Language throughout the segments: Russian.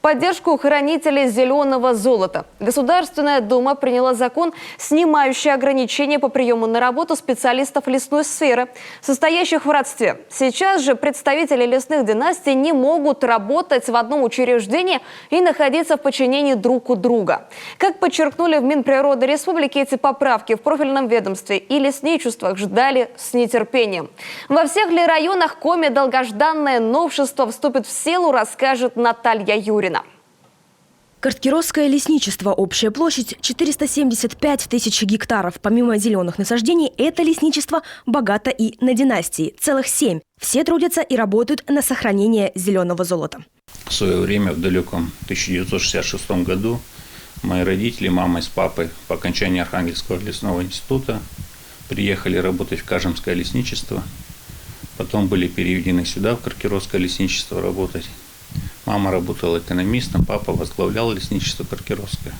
поддержку хранителей зеленого золота. Государственная дума приняла закон, снимающий ограничения по приему на работу специалистов лесной сферы, состоящих в родстве. Сейчас же представители лесных династий не могут работать в одном учреждении и находиться в подчинении друг у друга. Как подчеркнули в Минприроды Республики, эти поправки в профильном ведомстве и лесничествах ждали с нетерпением. Во всех ли районах Коми долгожданное новшество вступит в силу, расскажет Наталья Юрина. Карткиросское лесничество. Общая площадь 475 тысяч гектаров. Помимо зеленых насаждений, это лесничество богато и на династии. Целых 7. Все трудятся и работают на сохранение зеленого золота. В свое время, в далеком 1966 году, мои родители, мама с папой, по окончании Архангельского лесного института приехали работать в Кажемское лесничество. Потом были переведены сюда, в Карткиросское лесничество, работать. Мама работала экономистом, папа возглавлял лесничество Карткиросское.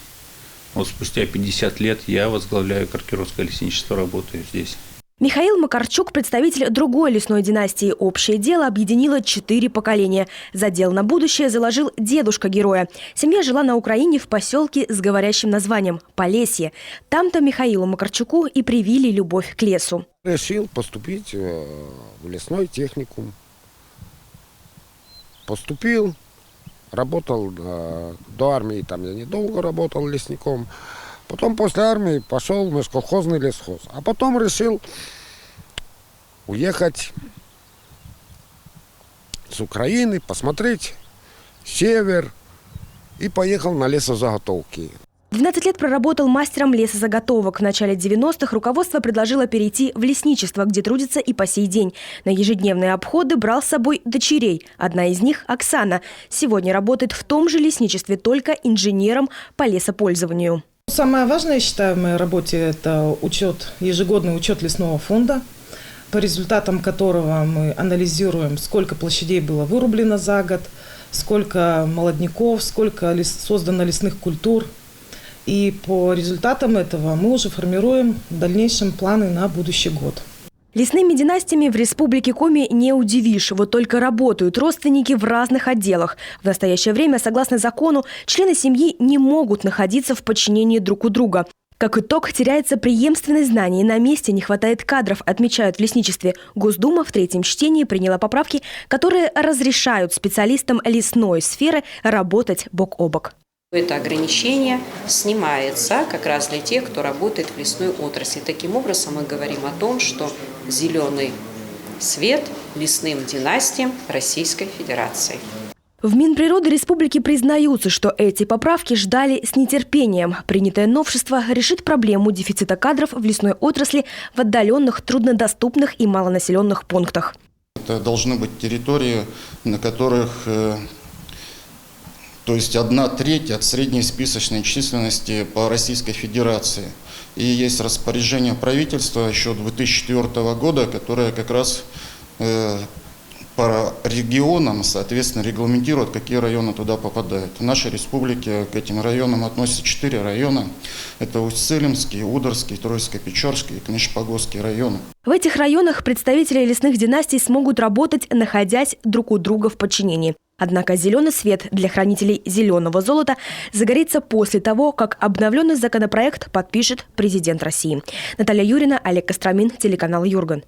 Вот спустя 50 лет я возглавляю Карткиросское лесничество, работаю здесь. Михаил Макарчук – представитель другой лесной династии. Общее дело объединило 4 поколения. Задел на будущее заложил дедушка героя. Семья жила на Украине в поселке с говорящим названием – Полесье. Там-то Михаилу Макарчуку и привили любовь к лесу. Решил поступить в лесной техникум. Поступил, работал до армии, там я недолго работал лесником. Потом после армии пошел в межколхозный лесхоз. А потом решил уехать с Украины, посмотреть север и поехал на лесозаготовки. 12 лет проработал мастером лесозаготовок. В начале 90-х руководство предложило перейти в лесничество, где трудится и по сей день. На ежедневные обходы брал с собой дочерей. Одна из них – Оксана. Сегодня работает в том же лесничестве, только инженером по лесопользованию. Самое важное, я считаю, в моей работе – это ежегодный учет лесного фонда, по результатам которого мы анализируем, сколько площадей было вырублено за год, сколько молодняков, сколько создано лесных культур. И по результатам этого мы уже формируем в дальнейшем планы на будущий год. Лесными династиями в республике Коми не удивишь. Вот только работают родственники в разных отделах. В настоящее время, согласно закону, члены семьи не могут находиться в подчинении друг у друга. Как итог, теряется преемственность знаний. На месте не хватает кадров, отмечают в лесничестве. Госдума в 3-м чтении приняла поправки, которые разрешают специалистам лесной сферы работать бок о бок. Это ограничение снимается как раз для тех, кто работает в лесной отрасли. Таким образом, мы говорим о том, что зеленый свет лесным династиям Российской Федерации. В Минприроды Республики признаются, что эти поправки ждали с нетерпением. Принятое новшество решит проблему дефицита кадров в лесной отрасли в отдаленных, труднодоступных и малонаселенных пунктах. Это должны быть территории, на которых... То есть 1/3 от средней списочной численности по Российской Федерации. И есть распоряжение правительства еще 2004 года, которое как раз по регионам, соответственно, регламентирует, какие районы туда попадают. В нашей республике к этим районам относятся 4 района. Это Усть-Цилимский, Ударский, Троицко-Печорский и Книж-Погосский районы. В этих районах представители лесных династий смогут работать, находясь друг у друга в подчинении. Однако зеленый свет для хранителей зеленого золота загорится после того, как обновленный законопроект подпишет президент России. Наталья Юрина, Олег Костромин, телеканал Юрган.